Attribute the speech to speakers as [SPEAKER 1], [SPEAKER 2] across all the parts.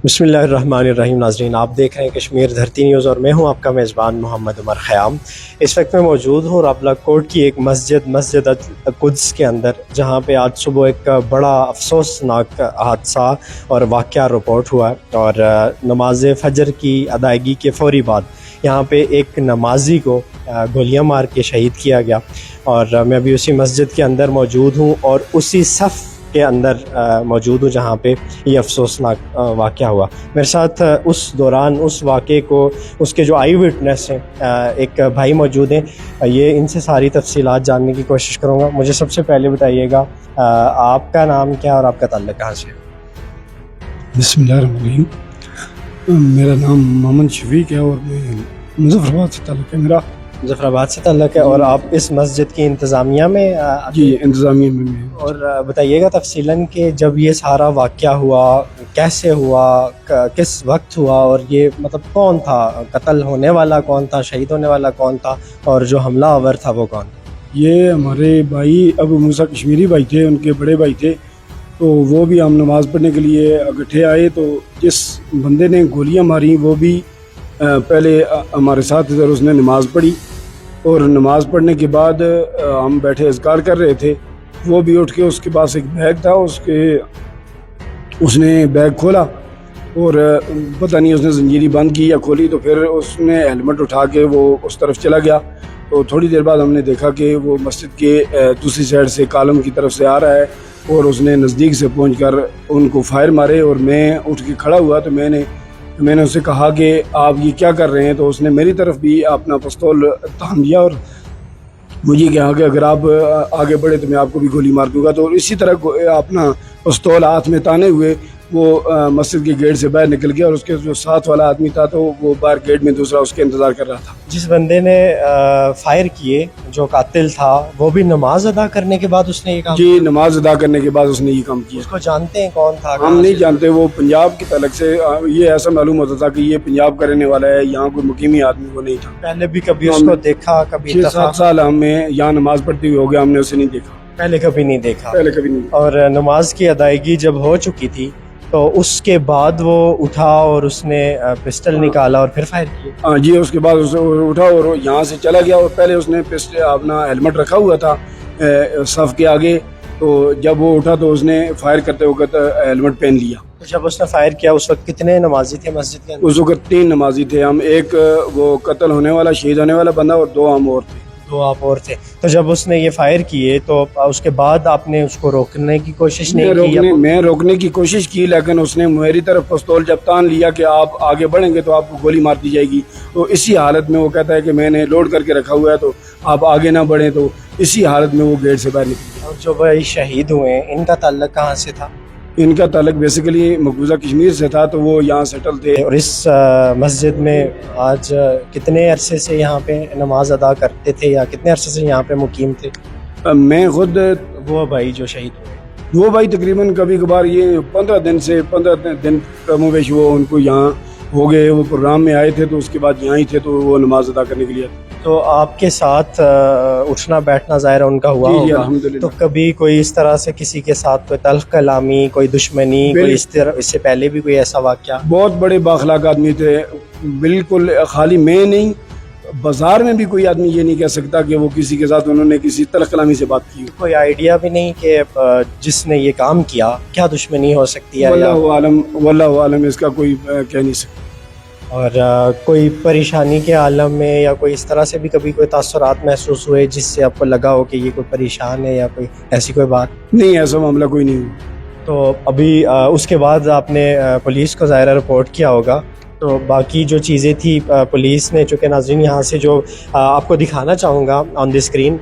[SPEAKER 1] बिस्मिल्लाहिर्रहमानिर्रहीम। नाज़रीन, आप देख रहे हैं कश्मीर धरती न्यूज़ और मैं हूं आपका मेज़बान मोहम्मद उमर ख़याम। इस वक्त मैं मौजूद हूं रावला कोट की एक मस्जिद अल-कुद्स के अंदर, जहां पे आज सुबह एक बड़ा अफसोसनाक हादसा और वाक़या रिपोर्ट हुआ और नमाज फ़जर की अदायगी के फ़ौरी बाद यहाँ पे एक नमाजी को गोलियां मार के शहीद किया गया। और मैं अभी उसी मस्जिद के अंदर मौजूद हूँ और उसी सफ़ के अंदर मौजूद हूँ जहाँ पे ये अफसोसनाक वाक़या हुआ। मेरे साथ उस दौरान उस वाक़े को उसके जो आई विटनेस हैं एक भाई मौजूद हैं, ये इनसे सारी तफसीलात जानने की कोशिश करूँगा। मुझे सबसे पहले बताइएगा आपका नाम क्या और आपका ताल्लुक़ कहाँ से है?
[SPEAKER 2] बिस्मिल्लाहिर्रहमानिर्रहीम। मेरा नाम मोहम्मद शफीक है और मैं मुज़फ़्फ़राबाद से ताल्लुक़ है मेरा।
[SPEAKER 1] मुज़फ़्फ़राबाद से ताल्लुक़ है और आप इस मस्जिद की इंतज़ामिया में
[SPEAKER 2] जी, इंतज़ामिया में मैं।
[SPEAKER 1] और बताइएगा तफसीलन कि जब ये सारा वाक़या हुआ, कैसे हुआ, किस वक्त हुआ और ये मतलब कौन था, कत्ल होने वाला कौन था, शहीद होने वाला कौन था और जो हमला आवर था वो कौन?
[SPEAKER 2] ये हमारे भाई अबू मूसा कश्मीरी भाई थे, उनके बड़े भाई थे। तो वो भी हम नमाज़ पढ़ने के लिए इकट्ठे आए तो जिस बंदे ने गोलियां मारी वो भी पहले हमारे साथ इधर उसने नमाज़ पढ़ी और नमाज़ पढ़ने के बाद हम बैठे अज़कार कर रहे थे। वो भी उठ के, उसके पास एक बैग था, उसने बैग खोला और पता नहीं उसने जंजीरी बंद की या खोली, तो फिर उसने हेलमेट उठा के वो उस तरफ चला गया। तो थोड़ी देर बाद हमने देखा कि वो मस्जिद के दूसरी साइड से कॉलम की तरफ से आ रहा है और उसने नज़दीक से पहुंचकर उनको फायर मारे। और मैं उठ के खड़ा हुआ तो मैंने उससे कहा कि आप ये क्या कर रहे हैं, तो उसने मेरी तरफ भी अपना पिस्तौल तान दिया और मुझे कहा कि अगर आप आगे बढ़े तो मैं आपको भी गोली मार दूंगा। तो इसी तरह अपना पिस्तौल हाथ में ताने हुए वो मस्जिद के गेट से बाहर निकल गया और उसके जो साथ वाला आदमी था तो वो बाहर गेट में दूसरा उसके इंतज़ार कर रहा था।
[SPEAKER 1] जिस बंदे ने फायर किए, जो कातिल था, वो भी नमाज अदा करने के बाद उसने ये काम?
[SPEAKER 2] जी, नमाज अदा करने के बाद उसने ये काम किया।
[SPEAKER 1] उसको जानते हैं कौन था?
[SPEAKER 2] हम नहीं जानते, वो पंजाब की तलक से ये ऐसा मालूम होता था कि ये पंजाब का रहने वाला है, यहाँ कोई मुकीमी आदमी वो नहीं था।
[SPEAKER 1] पहले भी कभी उसको देखा? कभी
[SPEAKER 2] 6-7 साल हमें यहाँ नमाज पढ़ते हुए हो गया, हमने उसे नहीं देखा।
[SPEAKER 1] पहले कभी नहीं देखा?
[SPEAKER 2] पहले कभी नहीं।
[SPEAKER 1] और नमाज की अदायगी जब हो चुकी थी तो उसके बाद वो उठा और उसने पिस्टल निकाला और फिर फायर किया?
[SPEAKER 2] हाँ जी, उसके बाद उसे उठा और यहाँ से चला गया और पहले उसने पिस्टल अपना हेलमेट रखा हुआ था सफ के आगे, तो जब वो उठा तो उसने फायर करते वक्त हेलमेट पहन लिया।
[SPEAKER 1] तो जब उसने फायर किया उस वक्त कितने नमाजी थे मस्जिद के अंदर?
[SPEAKER 2] उस वक्त 3 नमाजी थे हम, एक वो कत्ल होने वाला शहीद होने वाला बंदा और 2 हम और थे।
[SPEAKER 1] 2 आप और थे। तो जब उसने ये फायर किए तो उसके बाद आपने उसको रोकने की कोशिश नहीं की?
[SPEAKER 2] मैं रोकने की कोशिश की, लेकिन उसने मेरी तरफ पिस्तौल जब तान लिया कि आप आगे बढ़ेंगे तो आपको गोली मार दी जाएगी। तो इसी हालत में वो कहता है कि मैंने लोड करके रखा हुआ है तो आप आगे ना बढ़ें, तो इसी हालत में वो गेट से बाहर निकल गया।
[SPEAKER 1] और जो भाई शहीद हुए इनका ताल्लुक कहाँ से था?
[SPEAKER 2] इनका ताल्लुक बेसिकली मकबूजा कश्मीर से था, तो वो यहाँ सेटल थे।
[SPEAKER 1] और इस मस्जिद में आज कितने अरसे से यहाँ पे नमाज अदा करते थे या कितने अरसे से यहाँ पे मुकीम थे?
[SPEAKER 2] मैं खुद,
[SPEAKER 1] वो भाई जो शहीद हुए,
[SPEAKER 2] वो भाई तकरीबन कभी कभार ये 15 दिन कमोवेश वो उनको यहाँ हो गए। वो प्रोग्राम में आए थे तो उसके बाद यहाँ ही थे, तो वो नमाज अदा करने के लिए।
[SPEAKER 1] तो आपके साथ उठना बैठना ज़ाहिर उनका हुआ होगा, तो कभी कोई इस तरह से किसी के साथ कोई तल्ख कलामी, कोई दुश्मनी, कोई इस तरह, इससे पहले भी कोई ऐसा वाक़या?
[SPEAKER 2] बहुत बड़े बाखलाक आदमी थे, बिल्कुल खाली मैं नहीं, बाजार में भी कोई आदमी ये नहीं कह सकता कि वो किसी के साथ उन्होंने किसी तल्ख कलामी से बात की।
[SPEAKER 1] कोई आइडिया भी नहीं कि जिसने ये काम किया क्या दुश्मनी हो सकती है?
[SPEAKER 2] वल्लाहु आलम, इसका कोई कह नहीं सकता।
[SPEAKER 1] और कोई परेशानी के आलम में या कोई इस तरह से भी कभी कोई तासुरात महसूस हुए जिससे आपको लगा हो कि ये कोई परेशान है या कोई ऐसी कोई बात?
[SPEAKER 2] नहीं, ऐसा मामला कोई नहीं हुआ।
[SPEAKER 1] तो अभी उसके बाद आपने पुलिस को ज़ाहिर रिपोर्ट किया होगा, तो बाकी जो चीज़ें थी पुलिस ने, चूँकि नाज़रीन यहाँ से जो आपको दिखाना चाहूँगा ऑन द स्क्रीन,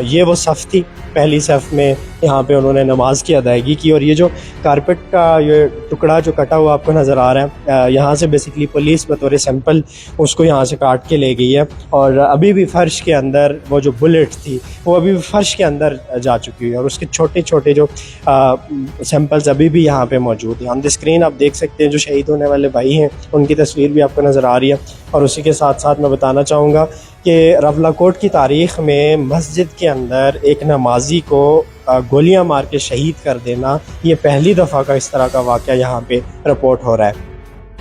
[SPEAKER 1] ये वो सफ़ थी, पहली सफ़ में यहाँ पे उन्होंने नमाज की अदायगी की। और ये जो कारपेट का ये टुकड़ा जो कटा हुआ आपको नज़र आ रहा है, यहाँ से बेसिकली पुलिस बतौर सैंपल उसको यहाँ से काट के ले गई है। और अभी भी फ़र्श के अंदर वो जो बुलेट थी वो अभी भी फ़र्श के अंदर जा चुकी है और उसके छोटे छोटे जो सैंपल्स अभी भी यहाँ पे मौजूद हैं। ऑन द स्क्रीन आप देख सकते हैं जो शहीद होने वाले भाई हैं उनकी तस्वीर भी आपको नज़र आ रही है। और उसी के साथ साथ मैं बताना चाहूँगा कि रावला कोट की तारीख़ में मस्जिद के अंदर एक नमाजी को गोलियां मार के शहीद कर देना, ये पहली दफ़ा का इस तरह का वाक़या यहाँ पे रिपोर्ट हो रहा है।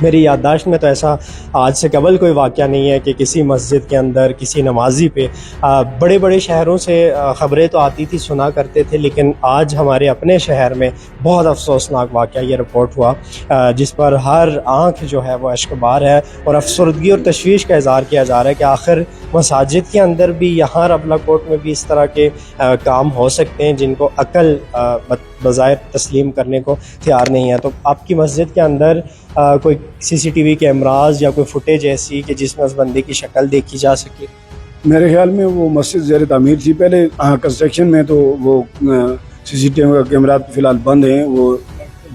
[SPEAKER 1] میری یادداشت میں تو ایسا آج سے قبل کوئی واقعہ نہیں ہے کہ کسی مسجد کے اندر کسی نمازی پہ بڑے بڑے شہروں سے خبریں تو آتی تھی، سنا کرتے تھے، لیکن آج ہمارے اپنے شہر میں بہت افسوسناک واقعہ یہ رپورٹ ہوا جس پر ہر آنکھ جو ہے وہ اشکبار ہے اور افسردگی اور تشویش کا اظہار کیا جا رہا ہے کہ آخر مساجد کے اندر بھی، یہاں ربلا کوٹ میں بھی اس طرح کے کام ہو سکتے ہیں جن کو عقل بظاہر تسلیم کرنے کو تیار نہیں ہے۔ تو آپ کی مسجد کے اندر کوئی سی سی ٹی وی کیمراز یا کوئی فوٹیج ایسی کہ جس میں اس بندے کی شکل دیکھی جا سکے؟
[SPEAKER 2] میرے خیال میں وہ مسجد زیر تعمیر تھی پہلے، کنسٹرکشن میں، تو وہ سی سی ٹی وی کیمرات فی الحال بند ہیں، وہ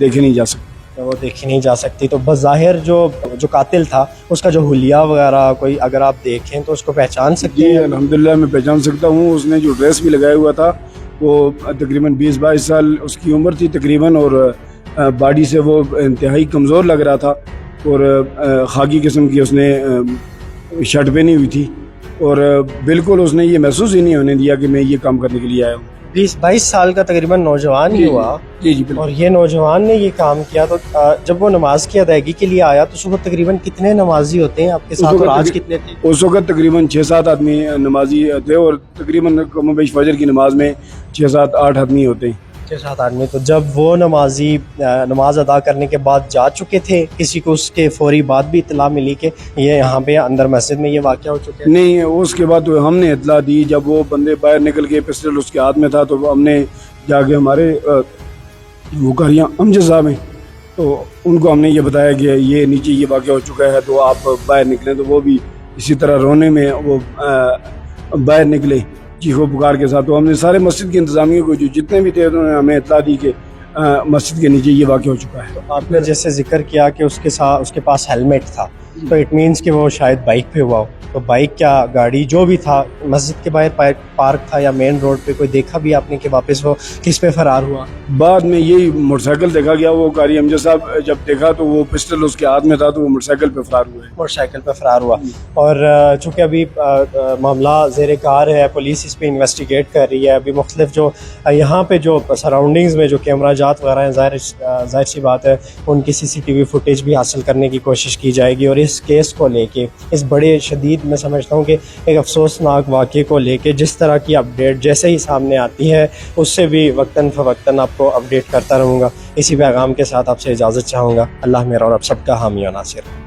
[SPEAKER 2] دیکھے نہیں جا سکتے،
[SPEAKER 1] وہ دیکھی نہیں جا سکتی۔ تو بظاہر جو قاتل تھا اس کا جو حلیہ وغیرہ کوئی اگر آپ دیکھیں تو اس کو پہچان سکتے
[SPEAKER 2] جی
[SPEAKER 1] ہیں؟
[SPEAKER 2] الحمدللہ میں پہچان سکتا ہوں۔ اس نے جو ڈریس بھی لگایا ہوا تھا وہ تقریباً 20-22 سال اس کی عمر تھی تقریباً، اور باڈی سے وہ انتہائی کمزور لگ رہا تھا، اور خاکی قسم کی اس نے شرٹ پہنی ہوئی تھی، اور بالکل اس نے یہ محسوس ہی نہیں ہونے دیا کہ میں یہ کام کرنے کے لیے آیا ہوں۔
[SPEAKER 1] 20-22 سال کا تقریباً نوجوان ہی ہوا،
[SPEAKER 2] جی بالکل۔
[SPEAKER 1] اور یہ نوجوان نے یہ کام کیا۔ تو جب وہ نماز کی ادائیگی کے لیے آیا تو اس وقت تقریباً کتنے نمازی ہوتے ہیں آپ کے ساتھ، اور آج کتنے تھے؟
[SPEAKER 2] اس وقت تقریباً 6-7 آدمی نمازی تھے، اور تقریباً کم و بیش فجر کی نماز میں 6-7-8 آدمی ہوتے ہیں۔
[SPEAKER 1] 6-7 آدمی۔ تو جب وہ نمازی نماز ادا کرنے کے بعد جا چکے تھے، کسی کو اس کے فوری بعد بھی اطلاع ملی کہ یہ یہاں پہ اندر مسجد میں یہ واقعہ ہو چکا ہے؟
[SPEAKER 2] نہیں، اس کے بعد تو ہم نے اطلاع دی، جب وہ بندے باہر نکل کے پسٹل اس کے ہاتھ میں تھا تو ہم نے جا کے ہمارے وہ کاریاں امجد صاحب ہیں، تو ان کو ہم نے یہ بتایا کہ یہ نیچے یہ واقعہ ہو چکا ہے تو آپ باہر نکلیں، تو وہ بھی اسی طرح رونے میں وہ باہر نکلے چیخو پکار کے ساتھ۔ تو ہم نے سارے مسجد کی انتظامیہ کو جو جتنے بھی تھے انہوں نے ہمیں اطلاع دی کہ مسجد کے نیچے یہ واقعہ ہو چکا ہے۔
[SPEAKER 1] آپ نے جیسے ذکر کیا کہ اس کے پاس ہیلمٹ تھا، تو اٹ مینس کہ وہ شاید بائک پہ ہوا ہو، تو بائک کیا گاڑی جو بھی تھا مسجد کے باہر پارک تھا یا مین روڈ پہ؟ کوئی دیکھا بھی آپ نے کہ واپس وہ کس پہ فرار ہوا؟
[SPEAKER 2] بعد میں یہی موٹر سائیکل دیکھا گیا، وہ قاری امجد صاحب جب دیکھا تو وہ پسٹل اس کے ہاتھ میں تھا، تو وہ موٹر سائیکل پہ فرار ہوئے۔
[SPEAKER 1] موٹر سائیکل پہ فرار ہوا، اور چونکہ ابھی معاملہ زیر کار ہے، پولیس اس پہ انویسٹیگیٹ کر رہی ہے، ابھی مختلف جو یہاں پہ جو سراؤنڈنگز میں جو کیمرہ جات وغیرہ ہیں، ظاہر سی بات ہے ان کی سی سی ٹی وی فوٹیج بھی حاصل کرنے کی کوشش کی جائے گی، اور اس کیس کو لے کے، اس بڑے شدید میں سمجھتا ہوں کہ ایک افسوسناک واقعے کو لے کے جس طرح کی اپڈیٹ جیسے ہی سامنے آتی ہے اس سے بھی وقتاً فوقتاً آپ کو اپڈیٹ کرتا رہوں گا۔ اسی پیغام کے ساتھ آپ سے اجازت چاہوں گا۔ اللہ میرا اور آپ سب کا حامی و ناصر۔